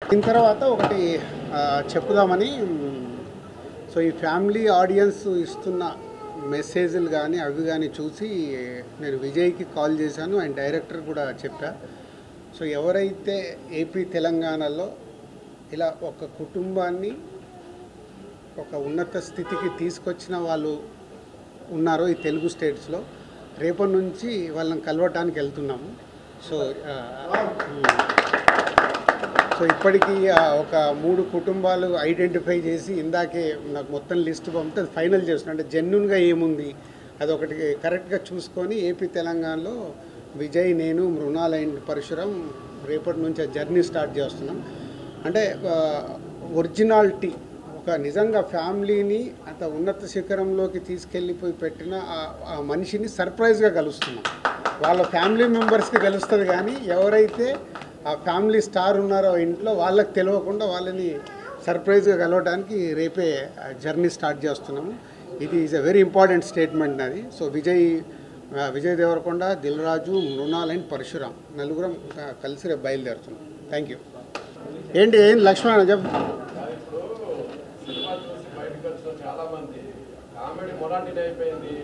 దీని తర్వాత ఒకటి చెప్పుదామని. సో ఈ ఫ్యామిలీ ఆడియన్స్ ఇస్తున్న మెసేజ్లు కానీ అవి కానీ చూసి నేను విజయ్కి కాల్ చేశాను, ఆయన డైరెక్టర్ కూడా చెప్పా. సో ఎవరైతే ఏపీ తెలంగాణలో ఇలా ఒక కుటుంబాన్ని ఒక ఉన్నత స్థితికి తీసుకొచ్చిన వాళ్ళు ఉన్నారో ఈ తెలుగు స్టేట్స్లో, రేపటి నుంచి వాళ్ళని కలవటానికి వెళ్తున్నాము. సో ఇప్పటికీ ఒక 3 కుటుంబాలు ఐడెంటిఫై చేసి ఇందాకే నాకు మొత్తం లిస్ట్ పంపితే అది ఫైనల్ చేస్తున్నాను. అంటే జెన్యున్గా ఏముంది అదొకటి కరెక్ట్గా చూసుకొని ఏపీ తెలంగాణలో విజయ్, నేను, మృణాల్ అండ్ పరశురాం రేపటి నుంచి ఆ జర్నీ స్టార్ట్ చేస్తున్నాం. అంటే ఒరిజినాలిటీ, ఒక నిజంగా ఫ్యామిలీని అంత ఉన్నత శిఖరంలోకి తీసుకెళ్ళిపోయి పెట్టిన ఆ మనిషిని సర్ప్రైజ్గా కలుస్తున్నాం. వాళ్ళ ఫ్యామిలీ మెంబర్స్కి తెలుస్తుంది, కానీ ఎవరైతే ఆ ఫ్యామిలీ స్టార్ ఉన్నారో ఇంట్లో వాళ్ళకి తెలియకుండా వాళ్ళని సర్ప్రైజ్గా కలవడానికి రేపే జర్నీ స్టార్ట్ చేస్తున్నాము. ఇది is a very important statement అది. సో విజయ్ దేవరకొండ, దిల్ రాజు, మృణాల్ అండ్ పరశురాం నలుగురం కలిసి రేపు బయలుదేరుతున్నాం. Thank you. ఏంటి లక్ష్మణ చెప్పు. చాలామంది కామెడీ మొరాటిన్ అయిపోయింది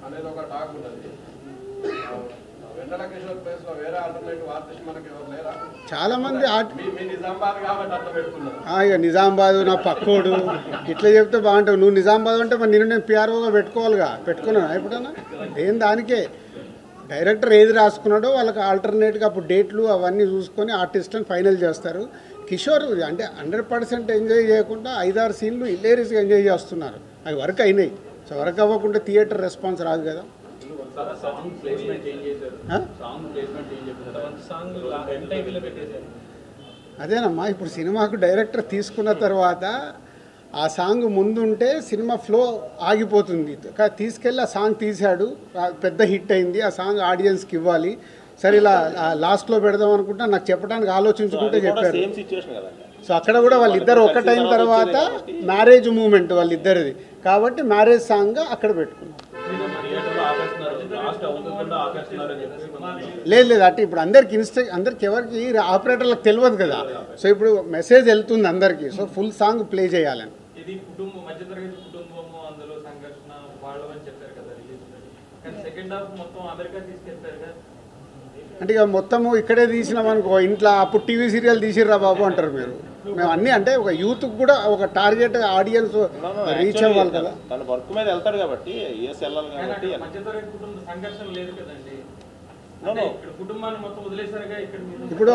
అనేది ఒక టాక్ ఉన్నది. వెన్నెల కిషోర్ ప్లేస్ లో వేరే ఆల్టర్నేటివ్ ఆర్టిస్ట్ మనకి ఎవరు లేరా? చాలా మంది నిజామాబాద్ కాబట్టి అట్లా పెట్టుకున్నారు. ఇక నిజామాబాద్ నా పక్కోడు ఇట్లా చెప్తే బాగుంటావు. నువ్వు నిజామాబాద్ అంటే మరి నేను పిఆర్ఓగా పెట్టుకోవాలిగా, పెట్టుకున్నాను ఎప్పుడన్నా? ఏం దానికే డైరెక్టర్ ఏది రాసుకున్నాడో వాళ్ళకి ఆల్టర్నేట్గా అప్పుడు డేట్లు అవన్నీ చూసుకొని ఆర్టిస్ట్ని ఫైనల్ చేస్తారు. కిషోర్ అంటే 100% ఎంజాయ్ చేయకుండా 5-6 సీన్లు ఇల్లేరీస్గా ఎంజాయ్ చేస్తున్నారు. అవి వర్క్ అయినాయి. సో వర్క్ అవ్వకుండా థియేటర్ రెస్పాన్స్ రాదు కదా. అదేనమ్మా, ఇప్పుడు సినిమాకు డైరెక్టర్ తీసుకున్న తర్వాత ఆ సాంగ్ ముందుంటే సినిమా ఫ్లో ఆగిపోతుంది. తీసుకెళ్ళి ఆ సాంగ్ తీశాడు, పెద్ద హిట్ అయింది, ఆ సాంగ్ ఆడియన్స్కి ఇవ్వాలి. సరే ఇలా లాస్ట్లో పెడదాం అనుకుంటా నాకు చెప్పడానికి ఆలోచించుకుంటే చెప్పారు. సో అక్కడ కూడా వాళ్ళిద్దరు ఒక్కటైన తర్వాత మ్యారేజ్ మూమెంట్ వాళ్ళిద్దరిది కాబట్టి మ్యారేజ్ సాంగ్ అక్కడ పెట్టుకున్నాం. లేదు అంటే ఇప్పుడు అందరికి ఎవరికి ఆపరేటర్లకు తెలియదు కదా. సో ఇప్పుడు మెసేజ్ వెళ్తుంది అందరికీ. సో ఫుల్ సాంగ్ ప్లే చేయాలని. అంటే ఇక మొత్తము ఇక్కడే తీసినాం అనుకో, ఇంట్లో అప్పుడు టీవీ సీరియల్ తీసిర్రా బాబు అంటారు మీరు. మేము అన్నీ అంటే ఒక యూత్కి కూడా ఒక టార్గెట్ ఆడియన్స్ రీచ్ అవ్వాలి కదా. తన వర్క్ మీద వెళ్తాడు కాబట్టి ఇప్పుడు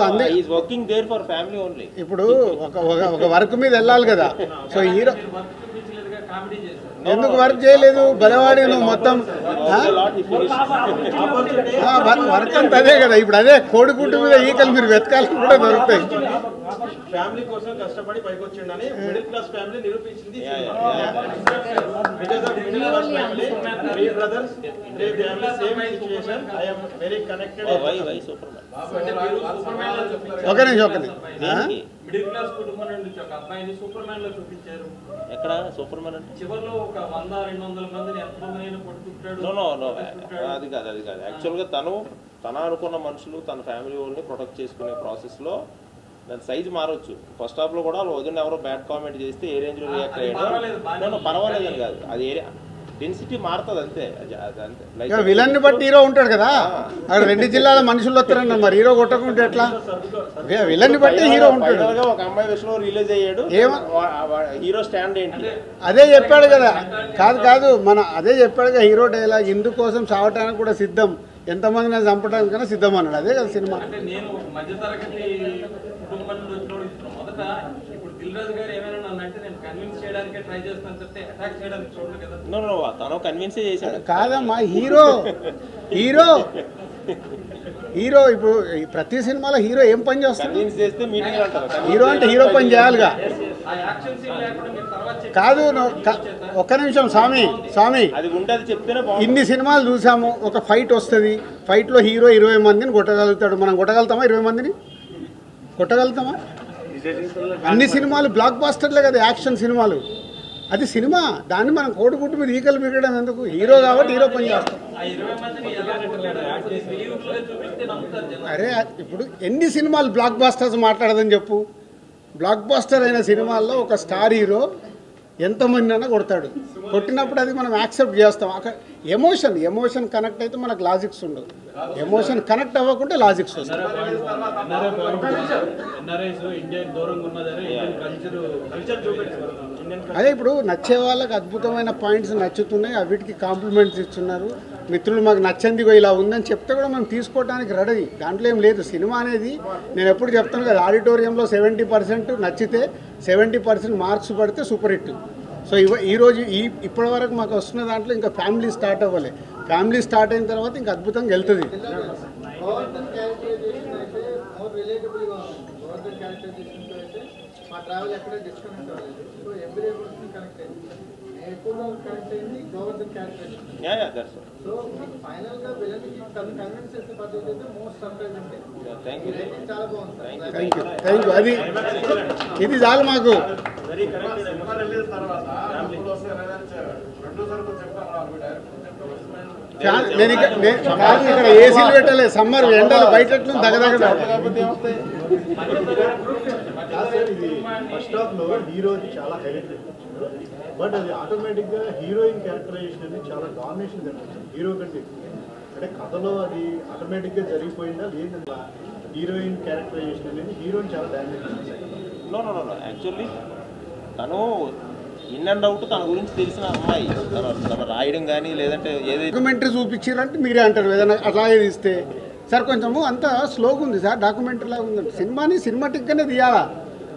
ఇప్పుడు ఒక వర్క్ మీద వెళ్ళాలి కదా. సో హీరో ఎందుకు వర్క్ చేయలేదు? బలవాడి నువ్వు మొత్తం వర్క్ అంతా అదే కదా. ఇప్పుడు అదే కోడిగుడ్డు మీద ఈకలు మీరు వెతకాలని కూడా దొరుకుతాయి. ఫ్యామిలీ కోసం కష్టపడి పైకి వచ్చిండని మిడిల్ క్లాస్ ఫ్యామిలీ నిరూపించింది. మిడిల్ క్లాస్ కుటుంబం నుండి ఒక అబ్బాయిని సూపర్ మ్యాన్ లో చూపించారు. ఎక్కడ సూపర్ మ్యాన్ అంటే చివర్లో ఒక 100-200 మందిని ఎంతమందిని కొట్టుకుంటాడు. అది కాదు యాక్చువల్గా తన అనుకున్న మనుషులు తన ఫ్యామిలీ వాళ్ళని ప్రొటెక్ట్ చేసుకునే ప్రాసెస్లో దాని సైజు మారవచ్చు. ఫస్ట్ హాఫ్ లో కూడా వదిన ఎవరో బ్యాడ్ కామెంట్ చేస్తే ఏ రేంజ్ లో రియాక్ట్ అయ్యాడో పర్వాలేదు అని కాదు, అది ఏరియా డెన్సిటీ మారుతుంది అంతే. విలన్ని బట్టి హీరో ఉంటాడు కదా. అక్కడ 2 జిల్లాల మనుషులు వస్తారన్న మరి హీరో కొట్టకుంటే ఎట్లా? విలన్ని బట్టి హీరో ఉంటాడు. ఒక అమ్మాయి విషయంలో రిలీజ్ అయ్యాడు, హీరో స్టాండ్ ఏంటి అదే చెప్పాడు కదా. కాదు అదే చెప్పాడు కదా హీరో డైలాగ్, ఇందుకోసం చావటానికి కూడా సిద్ధం, ఎంతమందిని చంపడానికైనా సిద్ధం అన్నాడు. అదే కదా సినిమా. కాదమ్మా, హీరో ఇప్పుడు ప్రతి సినిమాలో హీరో ఏం పని చేస్తాడు? హీరో అంటే హీరో పని చేయాలిగా. కాదు ఒక్క నిమిషం స్వామి, ఇన్ని సినిమాలు చూసాము, ఒక ఫైట్ వస్తుంది, ఫైట్లో హీరో 20 మందిని కొట్టగలుగుతాడు. మనం కొట్టగలుగుతామా? 20 మందిని కొట్టగలుగుతామా? అన్ని సినిమాలు బ్లాక్ బాస్టర్లే కదా, యాక్షన్ సినిమాలు. అది సినిమా, దాన్ని మనం కోడిగుడ్డు మీద ఈకలు మిగడం ఎందుకు? హీరో కాబట్టి హీరో పని చేస్తాం. అరే ఇప్పుడు ఎన్ని సినిమాలు బ్లాక్ బాస్టర్స్ మాట్లాడదని చెప్పు. బ్లాక్ బస్టర్ అయిన సినిమాల్లో ఒక స్టార్ హీరో ఎంతమంది అన్నా కొడతాడు. కొట్టినప్పుడు అది మనం యాక్సెప్ట్ చేస్తాం. ఎమోషన్ కనెక్ట్ అయితే మనకు లాజిక్స్ ఉండవు. ఎమోషన్ కనెక్ట్ అవ్వకుంటే లాజిక్స్ వస్తాయి. అదే ఇప్పుడు నచ్చే వాళ్ళకి అద్భుతమైన పాయింట్స్ నచ్చుతున్నాయి, అవిటికి కాంప్లిమెంట్స్ ఇస్తున్నారు. మిత్రులు మాకు నచ్చింది ఇలా ఉందని చెప్తే కూడా మనం తీసుకోవడానికి రెడీ. దాంట్లో ఏం లేదు. సినిమా అనేది నేను ఎప్పుడు చెప్తాను కదా, ఆడిటోరియంలో 70% నచ్చితే 70% మార్క్స్ పడితే సూపర్ హిట్. సో ఈరోజు ఇప్పటి వరకు మాకు వస్తున్న దాంట్లో ఇంకా ఫ్యామిలీ స్టార్ట్ అవ్వాలి. ఫ్యామిలీ స్టార్ట్ అయిన తర్వాత ఇంకా అద్భుతంగా వెళ్తుంది. మా ట్రావెల్ ఎక్కడ డిస్కనెక్ట్ అవ్వలేదు. సో ఎవ్రీ పర్సన్ కనెక్ట్ అయింది. నేను ఎక్కువగా కనెక్ట్ అయింది గోవర్ధన్ క్యారెక్టర్. సో మీకు ఫైనల్ గా విలన్ కన్విన్స్ చేసే పద్ధతి అయితే మోస్ట్ సర్ప్రైజ్ అంటే చాలా బాగుంది. Thank you. అది ఇది చాలు మాకు. నేను ఇక్కడ ఏసీలు పెట్టలేదు. సమ్మర్ ఎండలు బయట దగదగ. ఫస్ట్ హాఫ్ లో హీరోది చాలా హైలైట్ చేస్తారు, బట్ అది ఆటోమేటిక్ గా హీరోయిన్ క్యారెక్టరైజేషన్ అనేది చాలా డామినేషన్ కనిపిస్తుంది హీరో కంటే. అంటే కథలో అది ఆటోమేటిక్ గా జరిగిపోయిందా లేదంటే హీరోయిన్ క్యారెక్టరైజేషన్ అనేది హీరోయిన్ చాలా డామినేట్ చేస్తుంది. నో యాక్చువల్లీ తను ఇన్ అండ్ అవుట్ తన గురించి తెలిసిన అమ్మాయి. తన రాయడం కానీ లేదంటే ఏదైతే డాక్యుమెంటరీ చూపించారంటే మీరే అంటారు ఏదైనా అట్లాగే తీస్తే సార్ కొంచెము అంతా స్లోగా ఉంది సార్, డాక్యుమెంటరీ లాగా ఉందంటే. సినిమాని సినిమాటిక్గానే తీయాలా.